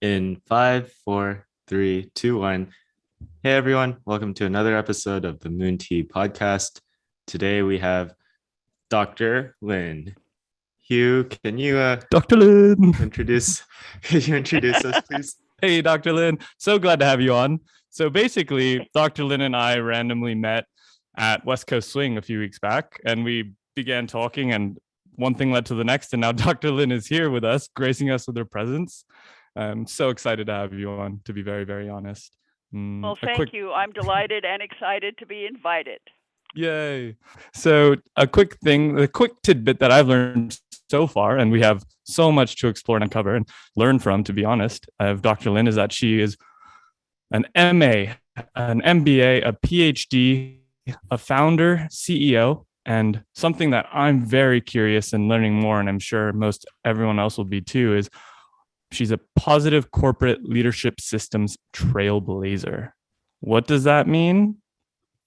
In 5, 4, 3, 2, 1. Hey everyone, welcome to another episode of the Moon Tea podcast. Today we have Dr. Lynne. Hugh, can you Dr. Lynne. introduce us, please? Hey, Dr. Lynne. So glad to have you on. So basically, Dr. Lynne and I randomly met at West Coast Swing a few weeks back, and we began talking, and one thing led to the next, and now Dr. Lynne is here with us, gracing us with her presence. I'm so excited to have you on, to be very, very honest. Well, thank you. I'm delighted and excited to be invited. Yay. So a quick tidbit that I've learned so far, and we have so much to explore and uncover and learn from, to be honest, of Dr. Lynne, is that she is an MA, an MBA, a PhD, a founder, CEO, and something that I'm very curious and learning more, and I'm sure most everyone else will be too, is she's a positive corporate leadership systems trailblazer. What does that mean?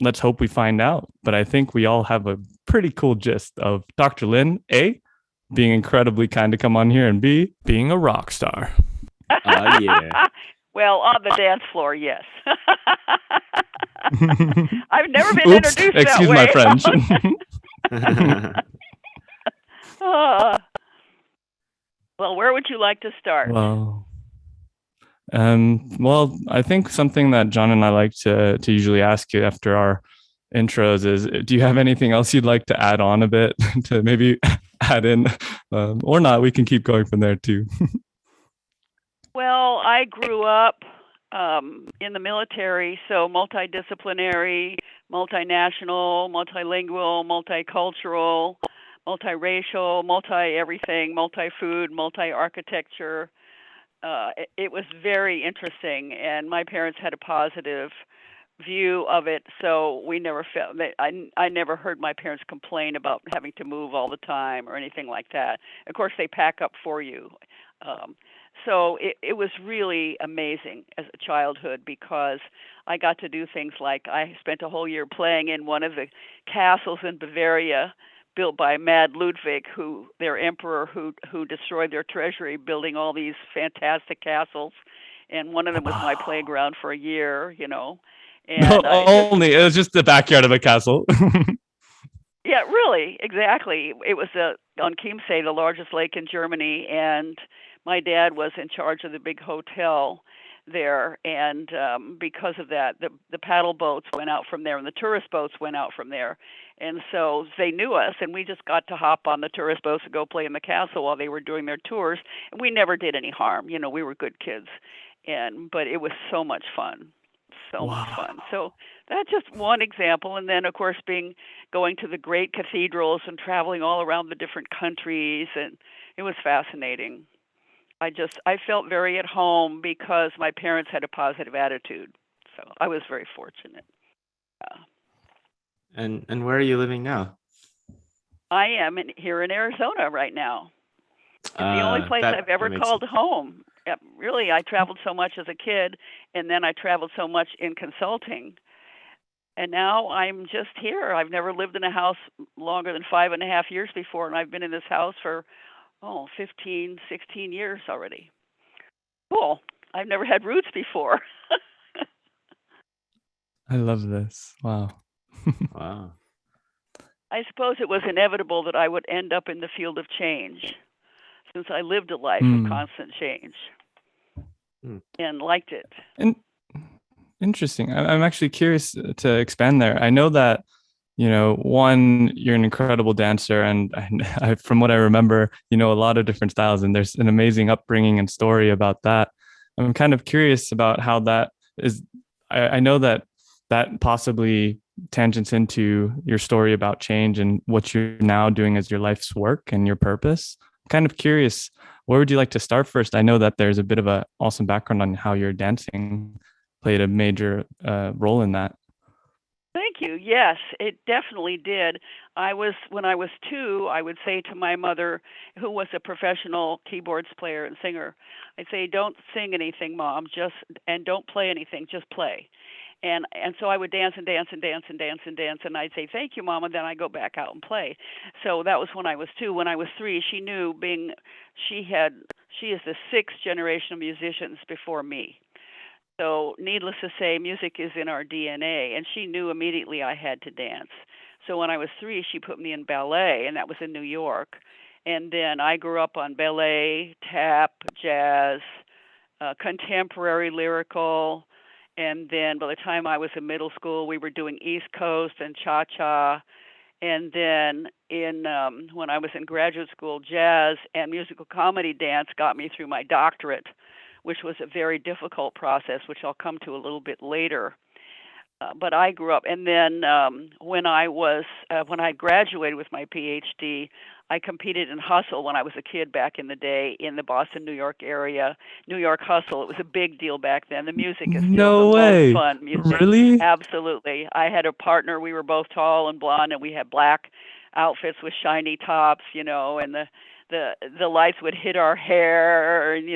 Let's hope we find out. But I think we all have a pretty cool gist of Dr. Lynne, A, being incredibly kind to come on here, and B, being a rock star. Yeah. Well, on the dance floor, yes. I've never been introduced excuse that way. my French. Well, where would you like to start? Well, I think something that John and I like to usually ask you after our intros is, do you have anything else you'd like to add on a bit to maybe add in, or not? We can keep going from there too. Well, I grew up in the military, so multidisciplinary, multinational, multilingual, multicultural, multiracial, multi-everything, multi-food, multi-architecture. It was very interesting, and my parents had a positive view of it, so we never felt that I never heard my parents complain about having to move all the time or anything like that. Of course, they pack up for you. So it was really amazing as a childhood, because I got to do things like I spent a whole year playing in one of the castles in Bavaria built by Mad Ludwig, their emperor, who destroyed their treasury building all these fantastic castles. And one of them was my playground for a year, And it was just the backyard of a castle. Yeah, really, exactly. It was on Chiemsee, the largest lake in Germany, and my dad was in charge of the big hotel there, and because of that, the paddle boats went out from there, and the tourist boats went out from there, and so they knew us, and we just got to hop on the tourist boats and go play in the castle while they were doing their tours, and we never did any harm. We were good kids, but it was so much fun. So much fun. So that's just one example. And then, of course, going to the great cathedrals and traveling all around the different countries, and it was fascinating. I felt very at home because my parents had a positive attitude. So I was very fortunate. And where are you living now? I am here in Arizona right now. It's the only place I've ever called home. Really, I traveled so much as a kid, and then I traveled so much in consulting. And now I'm just here. I've never lived in a house longer than 5.5 years before, and I've been in this house for 15, 16 years already. Cool. I've never had roots before. I love this. Wow. Wow. I suppose it was inevitable that I would end up in the field of change, since I lived a life of constant change and liked it. Interesting. I'm actually curious to expand there. I know that, one, you're an incredible dancer, and from what I remember, a lot of different styles, and there's an amazing upbringing and story about that. I'm kind of curious about how that is. I know that possibly tangents into your story about change and what you're now doing as your life's work and your purpose. I'm kind of curious, where would you like to start first? I know that there's a bit of an awesome background on how your dancing played a major role in that. Thank you. Yes, it definitely did. When I was 2, I would say to my mother, who was a professional keyboards player and singer, I'd say, "Don't sing anything, Mom, and don't play anything, just play." And so I would dance and dance and dance and dance and dance, and I'd say thank you, Mama. Then I'd go back out and play. So that was when I was 2. When I was 3, she knew she is the 6th generation of musicians before me. So needless to say, music is in our DNA, and she knew immediately I had to dance. So when I was 3, she put me in ballet, and that was in New York. And then I grew up on ballet, tap, jazz, contemporary lyrical. And then by the time I was in middle school, we were doing East Coast and cha-cha. And then when I was in graduate school, jazz and musical comedy dance got me through my doctorate, which was a very difficult process, which I'll come to a little bit later. But I grew up, and then when I graduated with my PhD, I competed in hustle when I was a kid back in the day in the Boston, New York area. New York hustle, it was a big deal back then. The music is still No the way. most fun music. Really? Absolutely. I had a partner. We were both tall and blonde, and we had black outfits with shiny tops, and the lights would hit our hair, and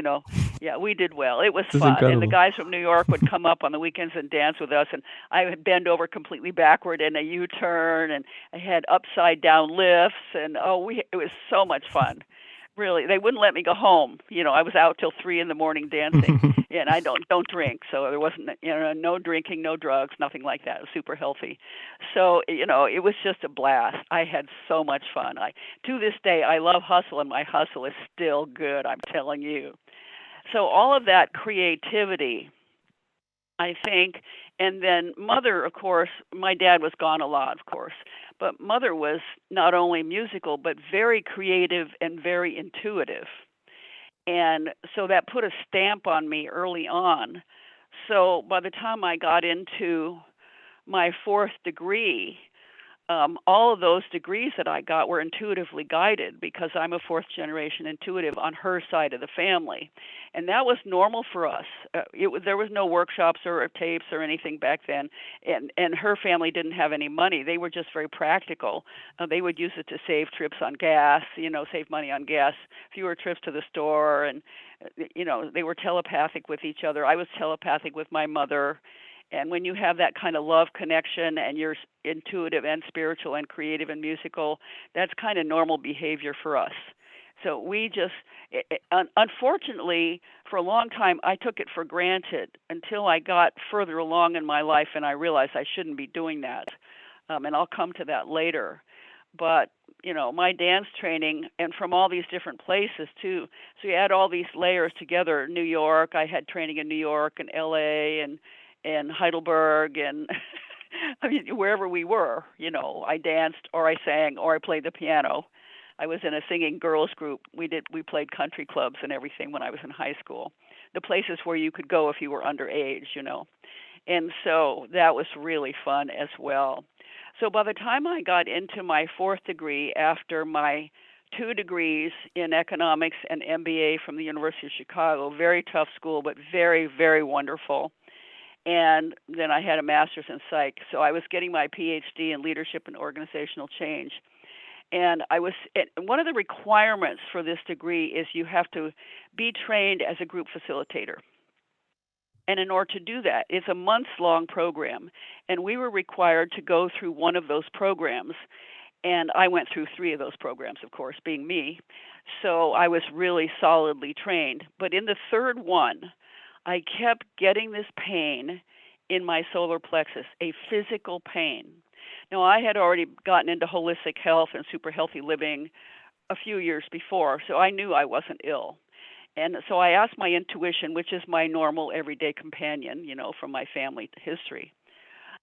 yeah, we did well. It was This is fun. And the incredible. guys from New York would come up on the weekends and dance with us, and I would bend over completely backward in a U-turn, and I had upside down lifts, and it was so much fun. Really, they wouldn't let me go home. I was out till 3 in the morning dancing, and I don't drink, so there wasn't no drinking, no drugs, nothing like that. It was super healthy. So it was just a blast. I had so much fun. To this day, I love hustle, and my hustle is still good. I'm telling you. So all of that creativity, I think, and then Mother, of course, my dad was gone a lot, of course, but Mother was not only musical, but very creative and very intuitive. And so that put a stamp on me early on. So by the time I got into my 4th degree, all of those degrees that I got were intuitively guided because I'm a 4th generation intuitive on her side of the family. And that was normal for us. There was no workshops or tapes or anything back then. And her family didn't have any money. They were just very practical. They would use it to save trips on gas, save money on gas, fewer trips to the store. And, they were telepathic with each other. I was telepathic with my mother. And when you have that kind of love connection and you're intuitive and spiritual and creative and musical, that's kind of normal behavior for us. So we just, unfortunately, for a long time, I took it for granted until I got further along in my life and I realized I shouldn't be doing that. And I'll come to that later. But, my dance training, and from all these different places, too. So you add all these layers together. New York, I had training in New York and L.A. and Heidelberg and I mean wherever we were, I danced or I sang or I played the piano. I was in a singing girls group. We played country clubs and everything when I was in high school. The places where you could go if you were underage, And so that was really fun as well. So by the time I got into my 4th degree after my 2 degrees in economics and MBA from the University of Chicago, very tough school but very, very wonderful. And then I had a master's in psych. So I was getting my PhD in leadership and organizational change. And one of the requirements for this degree is you have to be trained as a group facilitator. And in order to do that, it's a months-long program. And we were required to go through one of those programs. And I went through 3 of those programs, of course, being me. So I was really solidly trained. But in the 3rd one, I kept getting this pain in my solar plexus, a physical pain. Now, I had already gotten into holistic health and super healthy living a few years before, so I knew I wasn't ill. And so I asked my intuition, which is my normal everyday companion, from my family history.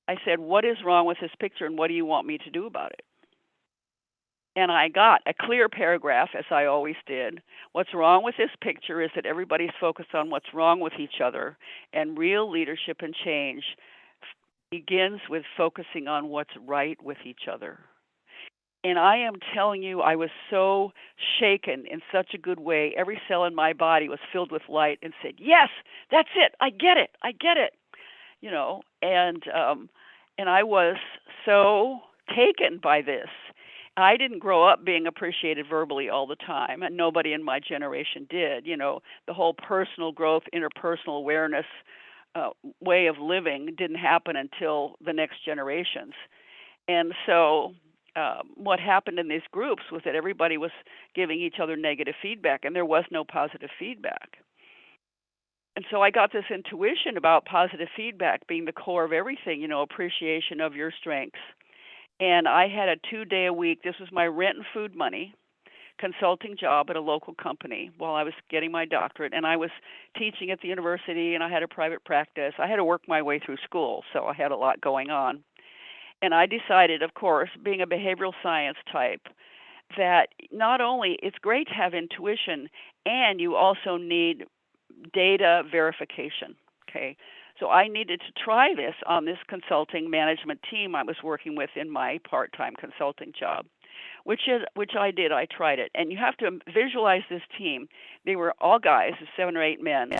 I said, what is wrong with this picture and what do you want me to do about it? And I got a clear paragraph, as I always did. What's wrong with this picture is that everybody's focused on what's wrong with each other, and real leadership and change begins with focusing on what's right with each other. And I am telling you, I was so shaken in such a good way. Every cell in my body was filled with light and said, yes, that's it. I get it. I get it. And I was so taken by this. I didn't grow up being appreciated verbally all the time, and nobody in my generation did. The whole personal growth, interpersonal awareness way of living didn't happen until the next generations. And so what happened in these groups was that everybody was giving each other negative feedback, and there was no positive feedback. And so I got this intuition about positive feedback being the core of everything, appreciation of your strengths. And I had a 2-day-a-week, this was my rent and food money, consulting job at a local company while I was getting my doctorate. And I was teaching at the university, and I had a private practice. I had to work my way through school, so I had a lot going on. And I decided, of course, being a behavioral science type, that not only it's great to have intuition, and you also need data verification. Okay, so I needed to try this on this consulting management team I was working with in my part-time consulting job, which I did. I tried it, and you have to visualize this team. They were all guys, 7 or 8 men,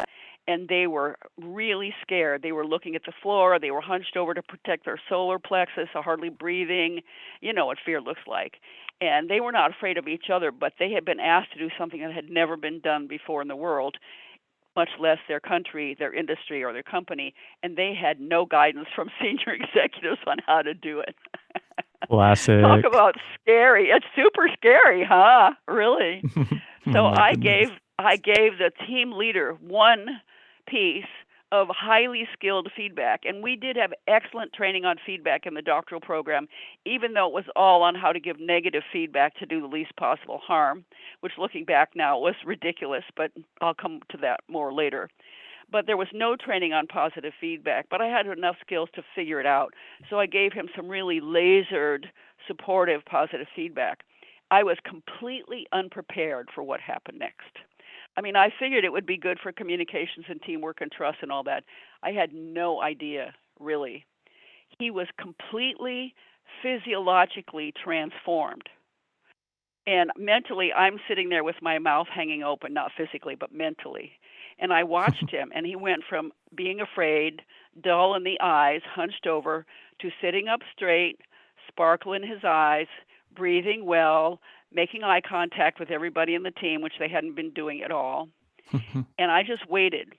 and they were really scared. They were looking at the floor. They were hunched over to protect their solar plexus, hardly breathing. You know what fear looks like. And they were not afraid of each other, but they had been asked to do something that had never been done before in the world, much less their country, their industry, or their company, and they had no guidance from senior executives on how to do it. Classic. Talk about scary. It's super scary, huh? Really? So I gave the team leader one piece of highly skilled feedback, and we did have excellent training on feedback in the doctoral program, even though it was all on how to give negative feedback to do the least possible harm, which looking back now was ridiculous, but I'll come to that more later. But there was no training on positive feedback, but I had enough skills to figure it out. So I gave him some really lasered, supportive, positive feedback. I was completely unprepared for what happened next. I mean, I figured it would be good for communications and teamwork and trust and all that. I had no idea, really. He was completely physiologically transformed. And mentally, I'm sitting there with my mouth hanging open, not physically, but mentally. And I watched him, and he went from being afraid, dull in the eyes, hunched over, to sitting up straight, sparkle in his eyes, breathing well, making eye contact with everybody in the team, which they hadn't been doing at all. And I just waited.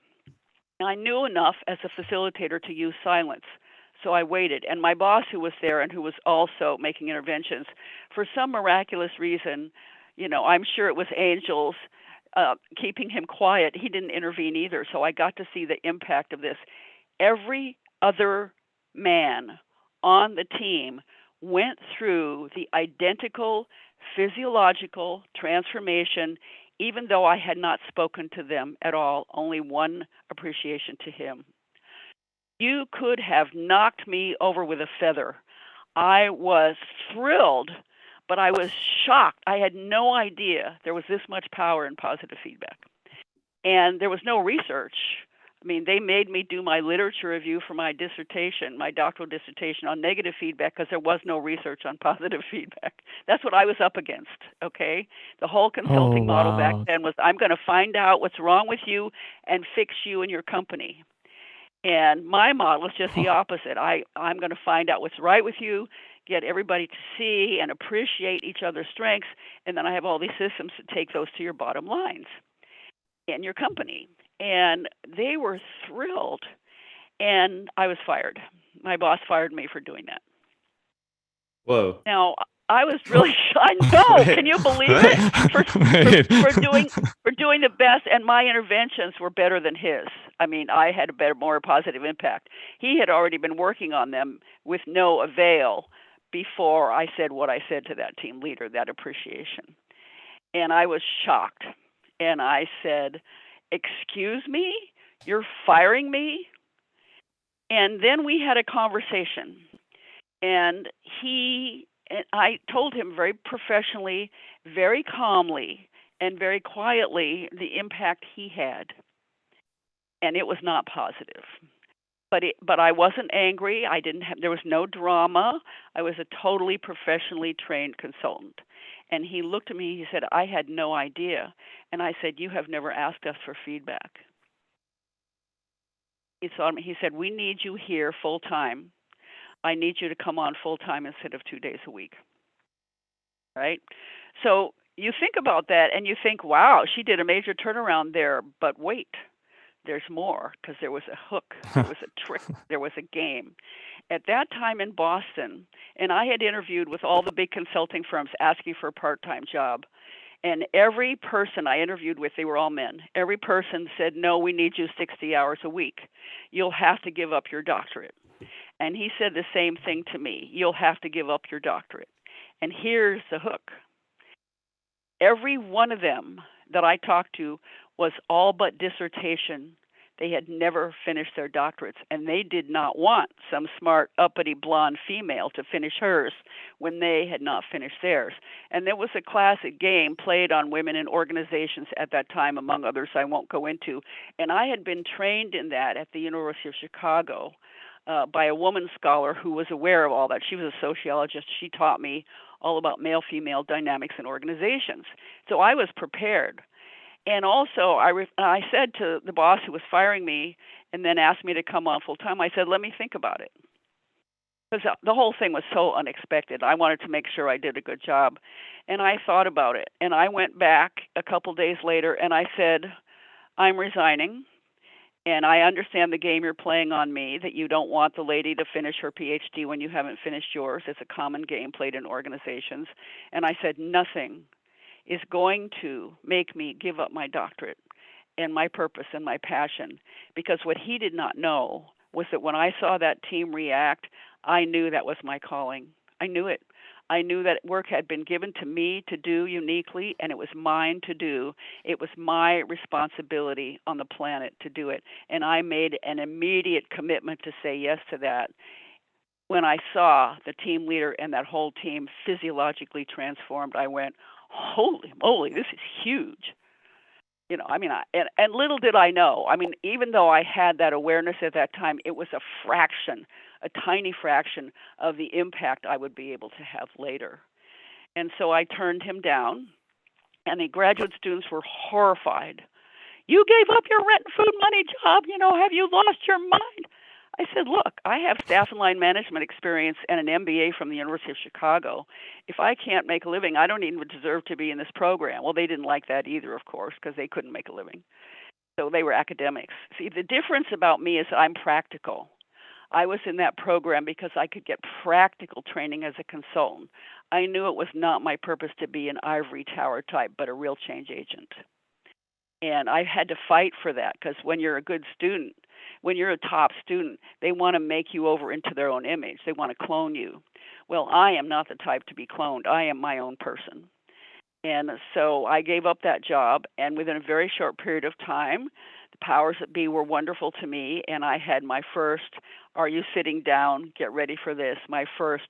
And I knew enough as a facilitator to use silence. So I waited. And my boss, who was there and who was also making interventions, for some miraculous reason, I'm sure it was angels keeping him quiet. He didn't intervene either. So I got to see the impact of this. Every other man on the team went through the identical physiological transformation, even though I had not spoken to them at all, only one appreciation to him. You could have knocked me over with a feather. I was thrilled, but I was shocked. I had no idea there was this much power in positive feedback. And there was no research. I mean, they made me do my literature review for my dissertation, my doctoral dissertation on negative feedback, because there was no research on positive feedback. That's what I was up against, okay? The whole consulting model back then was, I'm going to find out what's wrong with you and fix you and your company. And my model is just the opposite. I'm going to find out what's right with you, get everybody to see and appreciate each other's strengths, and then I have all these systems to take those to your bottom lines in your company. And they were thrilled, and I was fired. My boss fired me for doing that. Whoa. Now, I was really I know. Can you believe it? For doing the best, and my interventions were better than his. I mean, I had a better, more positive impact. He had already been working on them with no avail before I said what I said to that team leader, that appreciation. And I was shocked. And I said, "Excuse me? You're firing me?" And then we had a conversation. And I told him very professionally, very calmly, and very quietly the impact he had. And it was not positive. But I wasn't angry. There was no drama. I was a totally professionally trained consultant. And he looked at me, he said, "I had no idea." And I said, "You have never asked us for feedback." He saw me, he said, "We need you here full time. I need you to come on full time instead of 2 days a week." Right? So you think about that and you think, wow, she did a major turnaround there. But wait, there's more, because there was a hook, there was a trick, there was a game. At that time in Boston, and I had interviewed with all the big consulting firms asking for a part-time job, and every person I interviewed with, they were all men. Every person said, no, we need you 60 hours a week. You'll have to give up your doctorate. And he said the same thing to me. You'll have to give up your doctorate. And here's the hook. Every one of them that I talked to was all but dissertation. They had never finished their doctorates, and they did not want some smart, uppity, blonde female to finish hers when they had not finished theirs. And there was a classic game played on women in organizations at that time, among others I won't go into. And I had been trained in that at the University of Chicago by a woman scholar who was aware of all that. She was a sociologist. She taught me all about male-female dynamics in organizations. So I was prepared. And also, I said to the boss who was firing me and then asked me to come on full-time, I said, let me think about it. Because the whole thing was so unexpected. I wanted to make sure I did a good job. And I thought about it. And I went back a couple days later and I said, I'm resigning. And I understand the game you're playing on me, that you don't want the lady to finish her PhD when you haven't finished yours. It's a common game played in organizations. And I said, nothing is going to make me give up my doctorate and my purpose and my passion. Because what he did not know was that when I saw that team react, I knew that was my calling. I knew it. I knew that work had been given to me to do uniquely, and it was mine to do. It was my responsibility on the planet to do it. And I made an immediate commitment to say yes to that. When I saw the team leader and that whole team physiologically transformed, I went, holy moly, this is huge. You know, I mean, and little did I know. I mean, even though I had that awareness at that time, it was a fraction, a tiny fraction of the impact I would be able to have later. And so I turned him down, and the graduate students were horrified. You gave up your rent and food money job, have you lost your mind? I said, look, I have staff and line management experience and an MBA from the University of Chicago. If I can't make a living, I don't even deserve to be in this program. Well, they didn't like that either, of course, because they couldn't make a living. So they were academics. See, the difference about me is I'm practical. I was in that program because I could get practical training as a consultant. I knew it was not my purpose to be an ivory tower type, but a real change agent. And I had to fight for that, because when you're a good student, when you're a top student, they want to make you over into their own image. They want to clone you. Well, I am not the type to be cloned. I am my own person. And so I gave up that job, and within a very short period of time, the powers that be were wonderful to me, and I had my first, are you sitting down, get ready for this, my first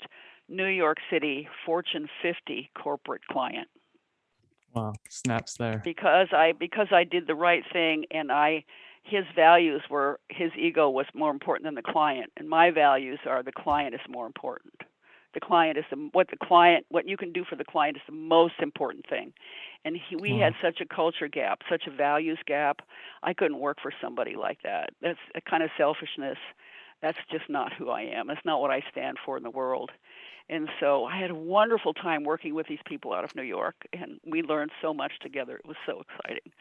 New York City Fortune 50 corporate client. Wow, snaps there. Because I did the right thing, and his values were, his ego was more important than the client, and my values are the client is more important. The client is what you can do for the client is the most important thing. And we had such a culture gap, such a values gap. I couldn't work for somebody like that. That's a kind of selfishness. That's just not who I am. That's not what I stand for in the world. And so I had a wonderful time working with these people out of New York, and we learned so much together. It was so exciting.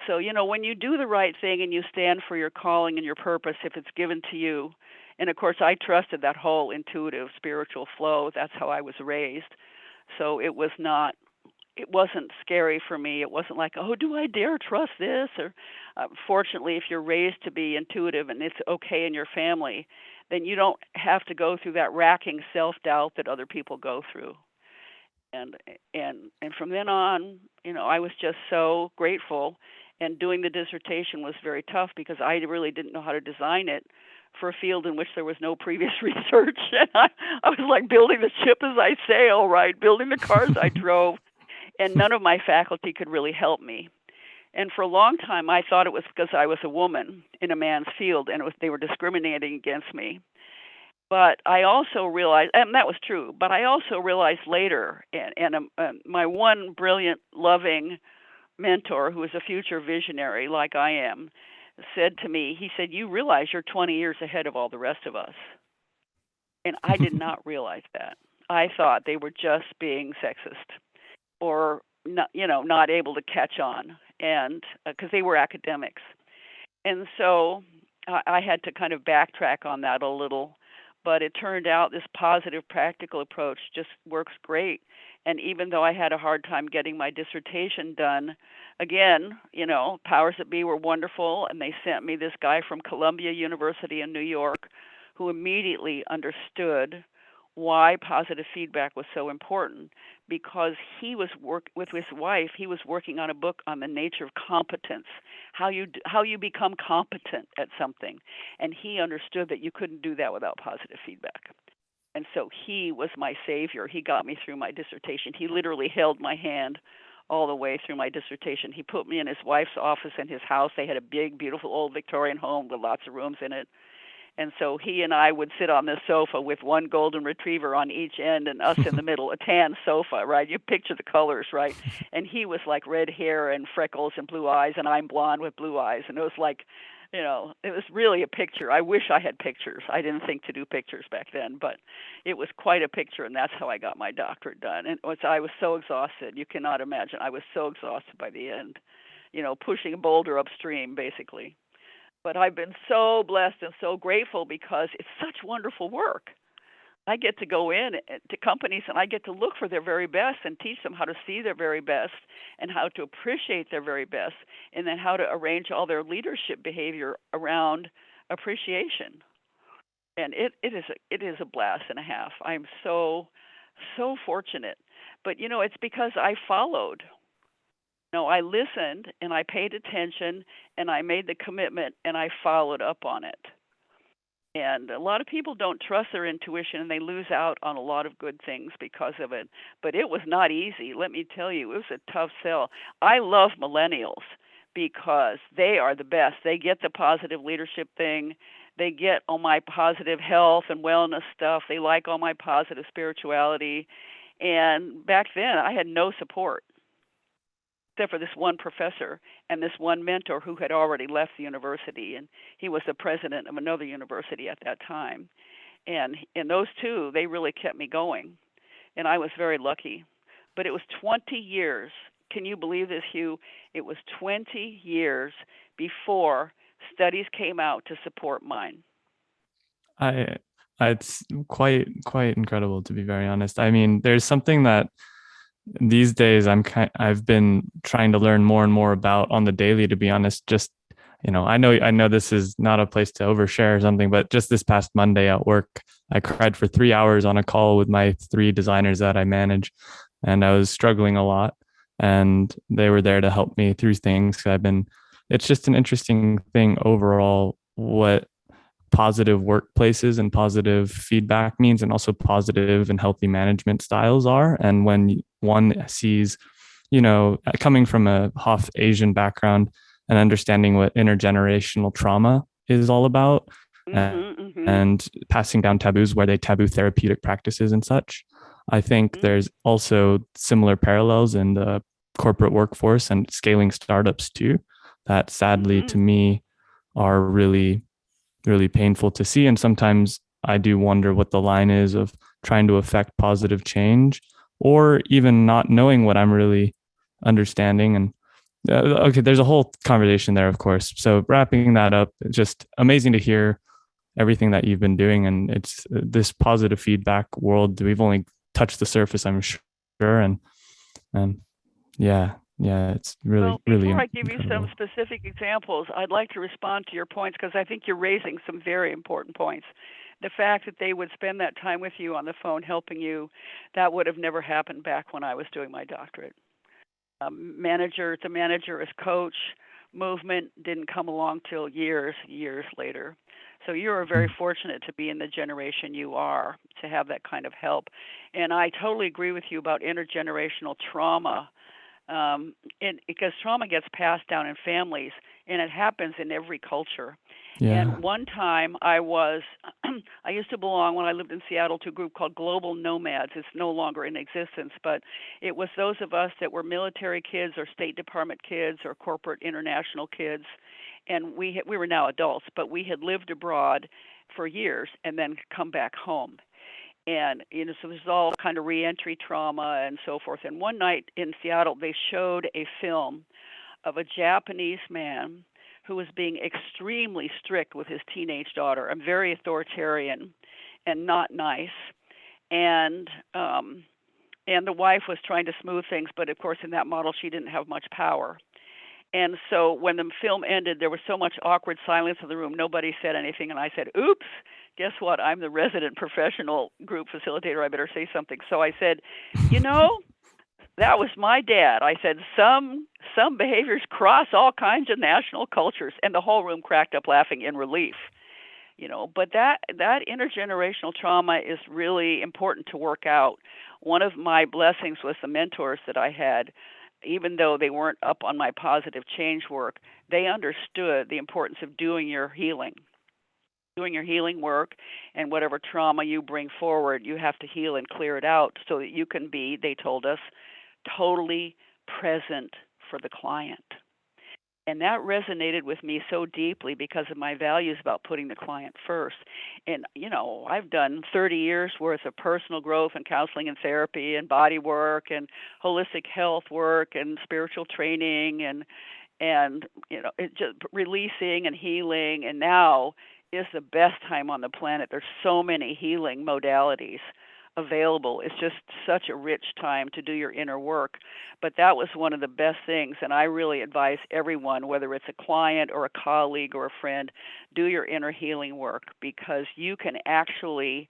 So, when you do the right thing and you stand for your calling and your purpose, if it's given to you, and of course I trusted that whole intuitive spiritual flow. That's how I was raised. So it wasn't scary for me. It wasn't like, oh, do I dare trust this? Or fortunately, if you're raised to be intuitive and it's okay in your family, then you don't have to go through that racking self-doubt that other people go through. And from then on, I was just so grateful. And doing the dissertation was very tough because I really didn't know how to design it for a field in which there was no previous research. And I was like building the ship as I sail, right? Building the cars I drove. And none of my faculty could really help me. And for a long time, I thought it was because I was a woman in a man's field, and they were discriminating against me. But I also realized, and that was true, but I also realized later, and my one brilliant, loving mentor, who is a future visionary like I am, said to me, he said, you realize you're 20 years ahead of all the rest of us. And I did not realize that. I thought they were just being sexist or not able to catch on, and because they were academics. And so I had to kind of backtrack on that a little, but it turned out this positive practical approach just works great. And even though I had a hard time getting my dissertation done, again, powers that be were wonderful, and they sent me this guy from Columbia University in New York who immediately understood why positive feedback was so important, because he was with his wife. He was working on a book on the nature of competence, how you become competent at something, and he understood that you couldn't do that without positive feedback. And so he was my savior. He got me through my dissertation. He literally held my hand all the way through my dissertation. He put me in his wife's office in his house. They had a big, beautiful old Victorian home with lots of rooms in it. And so he and I would sit on this sofa with one golden retriever on each end and us in the middle, a tan sofa, right? You picture the colors, right? And he was like red hair and freckles and blue eyes, and I'm blonde with blue eyes. And it was like, it was really a picture. I wish I had pictures. I didn't think to do pictures back then, but it was quite a picture, and that's how I got my doctorate done. And I was so exhausted. You cannot imagine. I was so exhausted by the end, pushing a boulder upstream, basically. But I've been so blessed and so grateful because it's such wonderful work. I get to go in to companies and I get to look for their very best and teach them how to see their very best and how to appreciate their very best, and then how to arrange all their leadership behavior around appreciation. And it is a blast and a half. I'm so fortunate. But it's because I followed. I listened and I paid attention and I made the commitment and I followed up on it. And a lot of people don't trust their intuition and they lose out on a lot of good things because of it. But it was not easy. Let me tell you, it was a tough sell. I love millennials because they are the best. They get the positive leadership thing. They get all my positive health and wellness stuff. They like all my positive spirituality. And back then, I had no support, except for this one professor and this one mentor who had already left the university, and he was the president of another university at that time. And those two, they really kept me going, and I was very lucky. But it was 20 years. Can you believe this, Hugh? It was 20 years before studies came out to support mine. It's quite incredible, to be very honest. I mean, there's something that these days I've been trying to learn more and more about on the daily, to be honest. Just, I know this is not a place to overshare or something, but just this past Monday at work, I cried for 3 hours on a call with my 3 designers that I manage, and I was struggling a lot, and they were there to help me through things. It's just an interesting thing overall, what positive workplaces and positive feedback means, and also positive and healthy management styles are. And when one sees, coming from a half Asian background and understanding what intergenerational trauma is all about, and passing down taboos where they taboo therapeutic practices and such, I think there's also similar parallels in the corporate workforce and scaling startups too, that sadly to me are really painful to see. And sometimes I do wonder what the line is of trying to affect positive change, or even not knowing what I'm really understanding. And okay, there's a whole conversation there, of course. So wrapping that up, it's just amazing to hear everything that you've been doing. And it's this positive feedback world. We've only touched the surface, I'm sure. And yeah, it's really, really before I give incredible. you some specific examples, I'd like to respond to your points, because I think you're raising some very important points. The fact that they would spend that time with you on the phone helping you, that would have never happened back when I was doing my doctorate. The manager as coach movement didn't come along till years later. So you're very fortunate to be in the generation you are, to have that kind of help. And I totally agree with you about intergenerational trauma. Because trauma gets passed down in families, and it happens in every culture. Yeah. And one time I used to belong, when I lived in Seattle, to a group called Global Nomads. It's no longer in existence, but it was those of us that were military kids or State Department kids or corporate international kids. And we were now adults, but we had lived abroad for years and then come back home. And, so there's all kind of reentry trauma and so forth. And one night in Seattle, they showed a film of a Japanese man who was being extremely strict with his teenage daughter. I'm very authoritarian and not nice. And the wife was trying to smooth things, but of course in that model she didn't have much power. And so when the film ended, there was so much awkward silence in the room. Nobody said anything, and I said, "Oops, guess what? I'm the resident professional group facilitator. I better say something." So I said, that was my dad. I said, some behaviors cross all kinds of national cultures, and the whole room cracked up laughing in relief. But that intergenerational trauma is really important to work out. One of my blessings was the mentors that I had. Even though they weren't up on my positive change work, they understood the importance of doing your healing work, and whatever trauma you bring forward, you have to heal and clear it out so that you can be, they told us, totally present for the client. And that resonated with me so deeply because of my values about putting the client first. And, I've done 30 years worth of personal growth and counseling and therapy and body work and holistic health work and spiritual training and it just releasing and healing. And now is the best time on the planet. There's so many healing modalities available. It's just such a rich time to do your inner work. But that was one of the best things, and I really advise everyone, whether it's a client or a colleague or a friend, do your inner healing work, because you can actually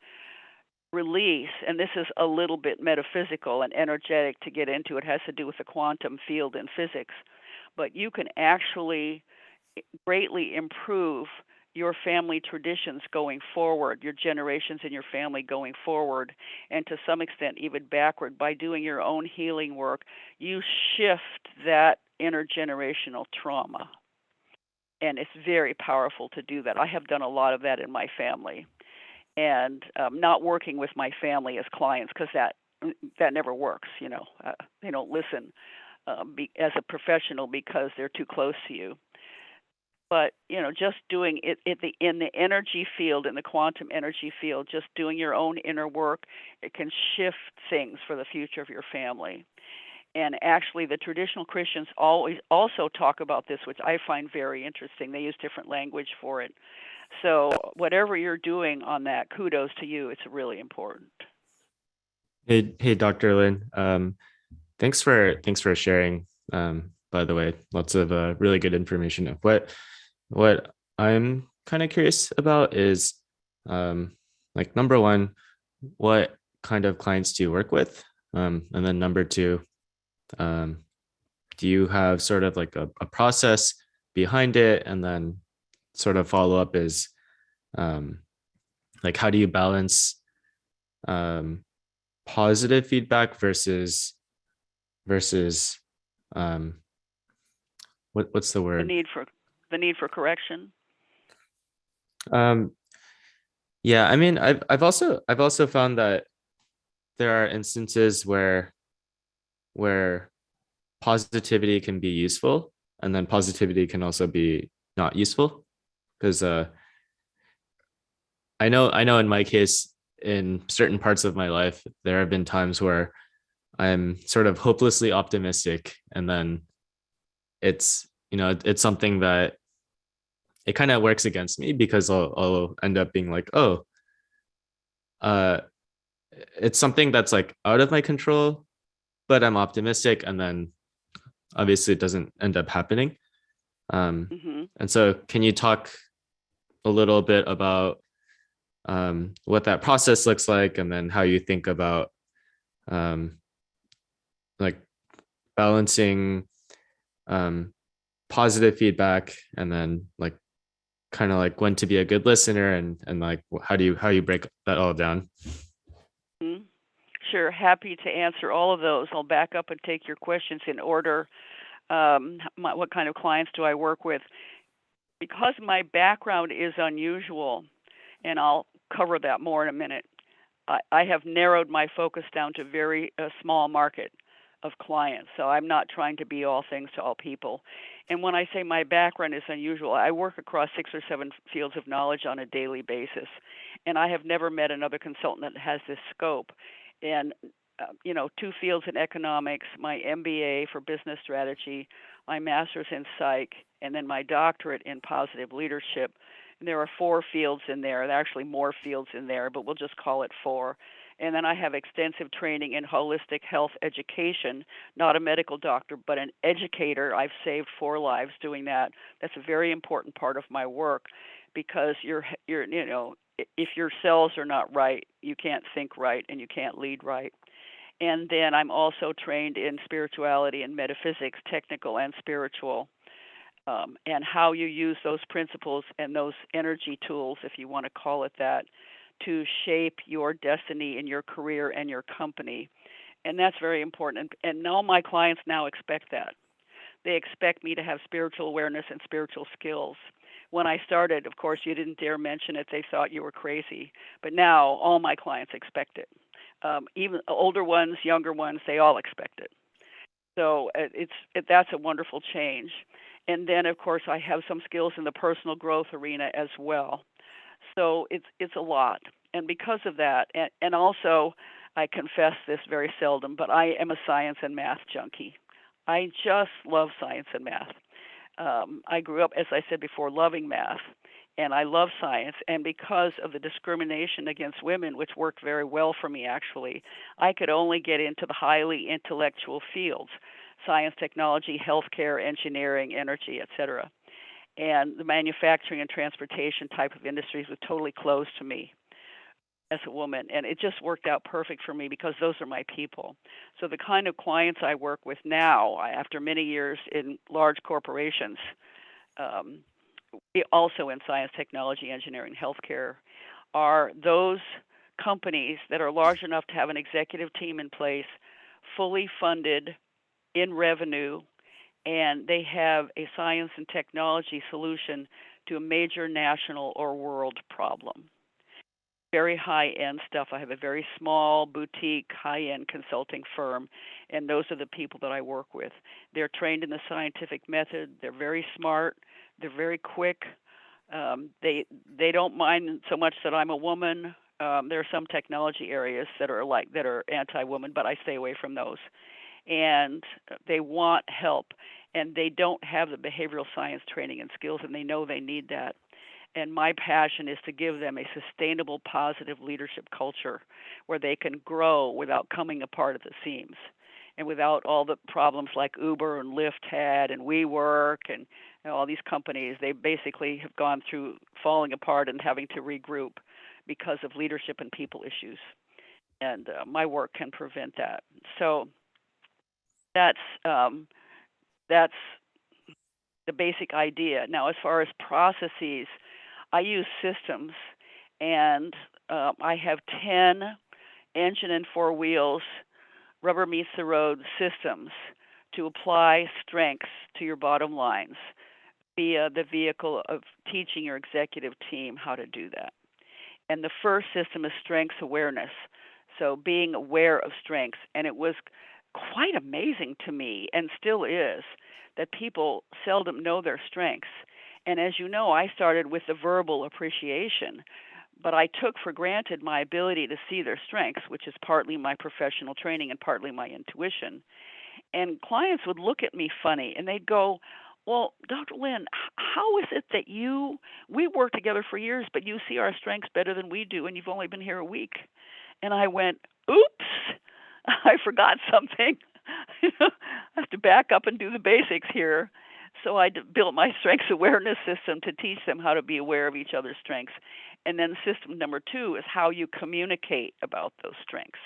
release, and this is a little bit metaphysical and energetic to get into. It has to do with the quantum field in physics, but you can actually greatly improve your family traditions going forward, your generations in your family going forward, and to some extent even backward. By doing your own healing work, you shift that intergenerational trauma. And it's very powerful to do that. I have done a lot of that in my family. And not working with my family as clients, because that never works. They don't listen as a professional because they're too close to you. But, just doing it in the energy field, in the quantum energy field, just doing your own inner work, it can shift things for the future of your family. And actually, the traditional Christians always also talk about this, which I find very interesting. They use different language for it. So whatever you're doing on that, kudos to you. It's really important. Hey, Dr. Lynne. Thanks for sharing. By the way, lots of really good information. What I'm kind of curious about is, number one, what kind of clients do you work with? And then number two, do you have sort of like a process behind it? And then sort of follow up is, how do you balance positive feedback versus what's the word? The need for correction. Yeah, I mean, I've also found that there are instances where positivity can be useful, and then positivity can also be not useful, because I know in my case, in certain parts of my life, there have been times where I'm sort of hopelessly optimistic, and then it's something that it kind of works against me, because I'll end up being like, it's something that's like out of my control, but I'm optimistic, and then obviously it doesn't end up happening. And so can you talk a little bit about what that process looks like, and then how you think about balancing positive feedback, and then kind of when to be a good listener, and how you break that all down? Sure, happy to answer all of those. I'll back up and take your questions in order. What kind of clients do I work with? Because my background is unusual, and I'll cover that more in a minute, I have narrowed my focus down to very small market of clients. So I'm not trying to be all things to all people. And when I say my background is unusual, I work across 6 or 7 fields of knowledge on a daily basis. And I have never met another consultant that has this scope. And 2 fields in economics, my MBA for business strategy, my master's in psych, and then my doctorate in positive leadership. And there are 4 fields in there. There are actually more fields in there, but we'll just call it 4. And then I have extensive training in holistic health education, not a medical doctor, but an educator. I've saved 4 lives doing that. That's a very important part of my work because if your cells are not right, you can't think right and you can't lead right. And then I'm also trained in spirituality and metaphysics, technical and spiritual, and how you use those principles and those energy tools, if you want to call it that, to shape your destiny in your career and your company. And that's very important. And all my clients now expect that. They expect me to have spiritual awareness and spiritual skills. When I started, of course, you didn't dare mention it. They thought you were crazy. But now all my clients expect it. Even older ones, younger ones, they all expect it. So that's a wonderful change. And then, of course, I have some skills in the personal growth arena as well. So it's a lot. And because of that, and also I confess this very seldom, but I am a science and math junkie. I just love science and math. I grew up, as I said before, loving math, and I love science. And because of the discrimination against women, which worked very well for me, actually, I could only get into the highly intellectual fields: science, technology, healthcare, engineering, energy, etc. And the manufacturing and transportation type of industries was totally closed to me as a woman. And it just worked out perfect for me because those are my people. So the kind of clients I work with now, after many years in large corporations, also in science, technology, engineering, healthcare, are those companies that are large enough to have an executive team in place, fully funded, in revenue, and they have a science and technology solution to a major national or world problem. Very high-end stuff. I have a very small boutique high-end consulting firm, and those are the people that I work with. They're trained in the scientific method. They're very smart. They're very quick. They don't mind so much that I'm a woman. There are some technology areas that are anti-woman, but I stay away from those. And they want help, and they don't have the behavioral science training and skills, and they know they need that. And my passion is to give them a sustainable, positive leadership culture where they can grow without coming apart at the seams and without all the problems like Uber and Lyft had and WeWork and all these companies. They basically have gone through falling apart and having to regroup because of leadership and people issues. And my work can prevent that. So that's the basic idea. Now, as far as processes, I use systems, and I have 10 engine and 4 wheels, rubber meets the road systems to apply strengths to your bottom lines via the vehicle of teaching your executive team how to do that. And the first system is strengths awareness, so being aware of strengths. And it was quite amazing to me, and still is, that people seldom know their strengths. And as you know, I started with the verbal appreciation, but I took for granted my ability to see their strengths, which is partly my professional training and partly my intuition. And clients would look at me funny, and they'd go, "Well, Dr. Lynne, how is it that we work together for years, but you see our strengths better than we do, and you've only been here a week?" And I went, "Oops, I forgot something." I have to back up and do the basics here. So I built my strengths awareness system to teach them how to be aware of each other's strengths. And then system number 2 is how you communicate about those strengths.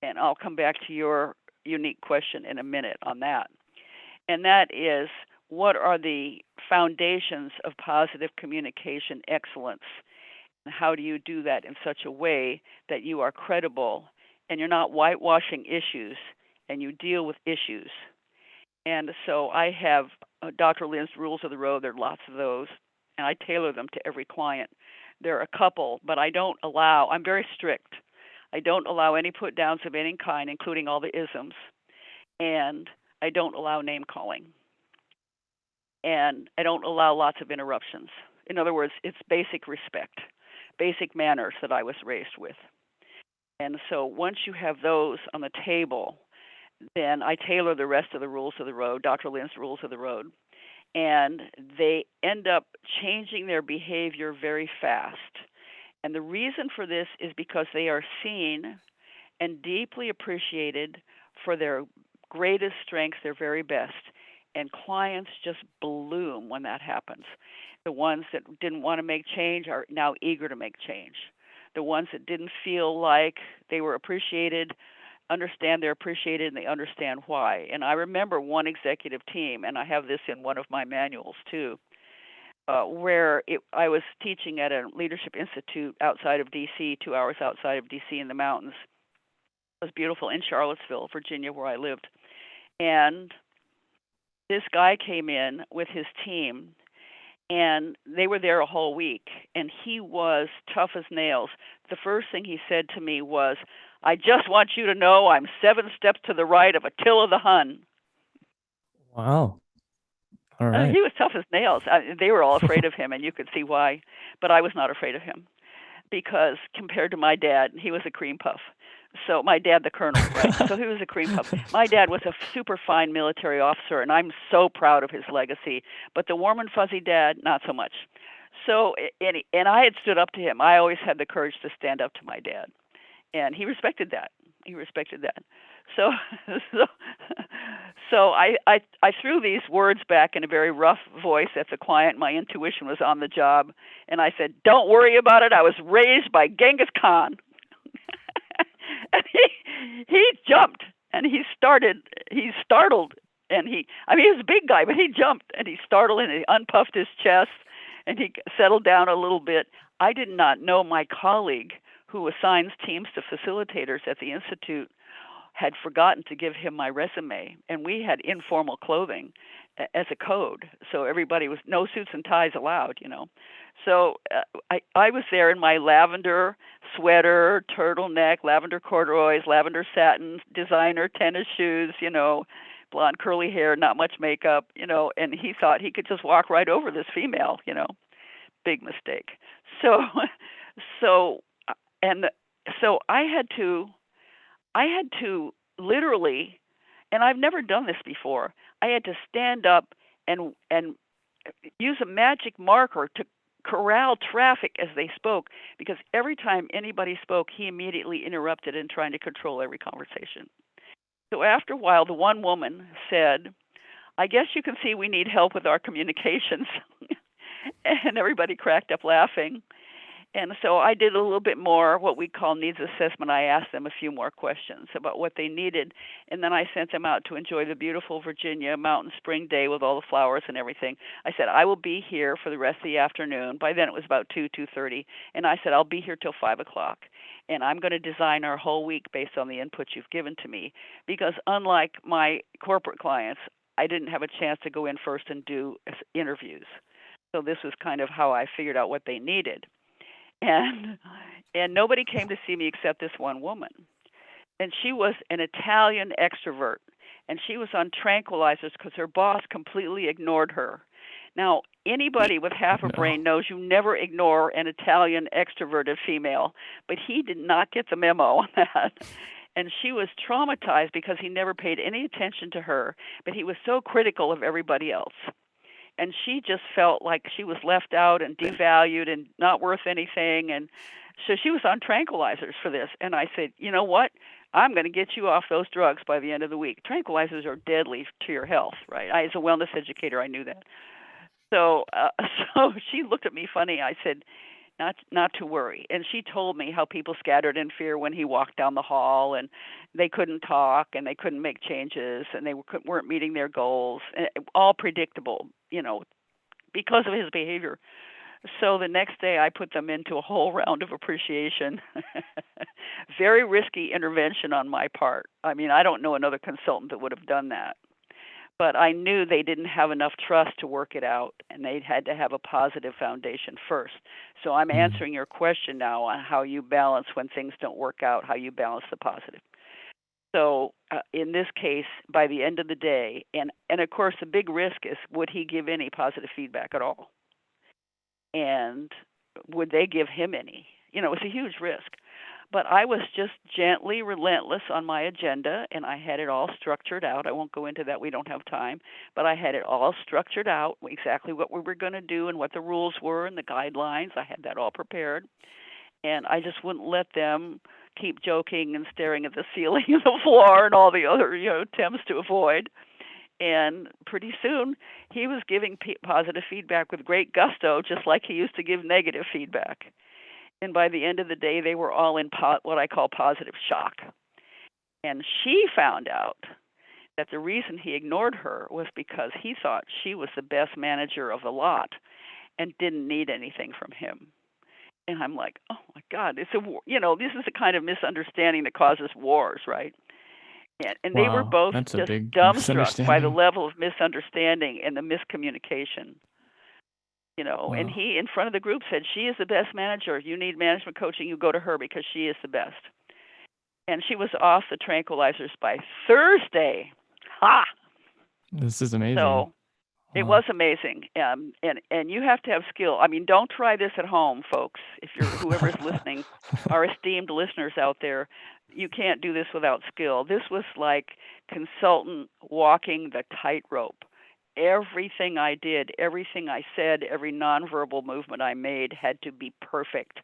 And I'll come back to your unique question in a minute on that. And that is, what are the foundations of positive communication excellence? And how do you do that in such a way that you are credible and you're not whitewashing issues and you deal with issues? And so I have Dr. Lynne's Rules of the Road. There are lots of those, and I tailor them to every client. There are a couple, but I'm very strict. I don't allow any put downs of any kind, including all the isms, and I don't allow name calling. And I don't allow lots of interruptions. In other words, it's basic respect, basic manners that I was raised with. And so once you have those on the table, then I tailor the rest of the rules of the road, Dr. Lynne's rules of the road. And they end up changing their behavior very fast. And the reason for this is because they are seen and deeply appreciated for their greatest strengths, their very best. And clients just bloom when that happens. The ones that didn't want to make change are now eager to make change. The ones that didn't feel like they were appreciated understand they're appreciated and they understand why. And I remember one executive team, and I have this in one of my manuals too, where I was teaching at a leadership institute outside of D.C., 2 hours outside of D.C. in the mountains. It was beautiful in Charlottesville, Virginia, where I lived. And this guy came in with his team, and they were there a whole week, and he was tough as nails. The first thing he said to me was, "I just want you to know I'm 7 steps to the right of Attila the Hun." Wow. All right. He was tough as nails. They were all afraid of him, and you could see why. But I was not afraid of him, because compared to my dad, he was a cream puff. So my dad, the colonel, right? So he was a cream puff. My dad was a super fine military officer, and I'm so proud of his legacy. But the warm and fuzzy dad, not so much. So, and I had stood up to him. I always had the courage to stand up to my dad, and he respected that. He respected that. So, so I threw these words back in a very rough voice at the client. My intuition was on the job, and I said, "Don't worry about it. I was raised by Genghis Khan." And he jumped, and he startled, and he was a big guy, but he jumped, and he startled, and he unpuffed his chest, and he settled down a little bit. I did not know my colleague who assigns teams to facilitators at the Institute had forgotten to give him my resume, and we had informal clothing as a code, so everybody was no suits and ties allowed, So I was there in my lavender sweater, turtleneck, lavender corduroys, lavender satin, designer tennis shoes, blonde curly hair, not much makeup, and he thought he could just walk right over this female, big mistake. So I had to literally, and I've never done this before, I had to stand up and use a magic marker to corral traffic as they spoke, because every time anybody spoke, he immediately interrupted in trying to control every conversation. So after a while, the one woman said, "I guess you can see we need help with our communications." And everybody cracked up laughing. And so I did a little bit more what we call needs assessment. I asked them a few more questions about what they needed, and then I sent them out to enjoy the beautiful Virginia mountain spring day with all the flowers and everything. I said, "I will be here for the rest of the afternoon." By then it was about 2:30, and I said, "I'll be here till 5 o'clock, and I'm going to design our whole week based on the input you've given to me," because unlike my corporate clients, I didn't have a chance to go in first and do interviews. So this was kind of how I figured out what they needed. And nobody came to see me except this one woman. And she was an Italian extrovert, and she was on tranquilizers because her boss completely ignored her. Now, anybody with half a brain knows you never ignore an Italian extroverted female, but he did not get the memo on that. And she was traumatized because he never paid any attention to her, but he was so critical of everybody else. And she just felt like she was left out and devalued and not worth anything. And so she was on tranquilizers for this. And I said, "You know what? I'm going to get you off those drugs by the end of the week." Tranquilizers are deadly to your health, right? As a wellness educator, I knew that. So she looked at me funny. I said, not to worry. And she told me how people scattered in fear when he walked down the hall, and they couldn't talk, and they couldn't make changes, and they weren't meeting their goals, all predictable, because of his behavior. So the next day I put them into a whole round of appreciation. Very risky intervention on my part. I mean, I don't know another consultant that would have done that. But I knew they didn't have enough trust to work it out, and they had to have a positive foundation first. So I'm answering your question now on how you balance when things don't work out, how you balance the positive. So in this case, by the end of the day, and of course the big risk is, would he give any positive feedback at all? And would they give him any? It's a huge risk. But I was just gently relentless on my agenda, and I had it all structured out. I won't go into that, we don't have time, but I had it all structured out, exactly what we were going to do and what the rules were and the guidelines. I had that all prepared, and I just wouldn't let them keep joking and staring at the ceiling and the floor and all the other, attempts to avoid. And pretty soon, he was giving positive feedback with great gusto, just like he used to give negative feedback. And by the end of the day, they were all in what I call positive shock. And she found out that the reason he ignored her was because he thought she was the best manager of the lot and didn't need anything from him. And I'm like, oh my God, this is the kind of misunderstanding that causes wars, right? And they were Wow, both that's a just big dumbstruck by the misunderstanding. level of misunderstanding and the miscommunication. And Wow. he, in front of the group, said, she is the best manager. If you need management coaching, you go to her because she is the best. And she was off the tranquilizers by Thursday. Ha! This is amazing. So it Wow. was amazing. And you have to have skill. I mean, don't try this at home, folks. If you're whoever's listening, our esteemed listeners out there, you can't do this without skill. This was like consultant walking the tightrope. Everything I did, everything I said, every nonverbal movement I made had to be perfect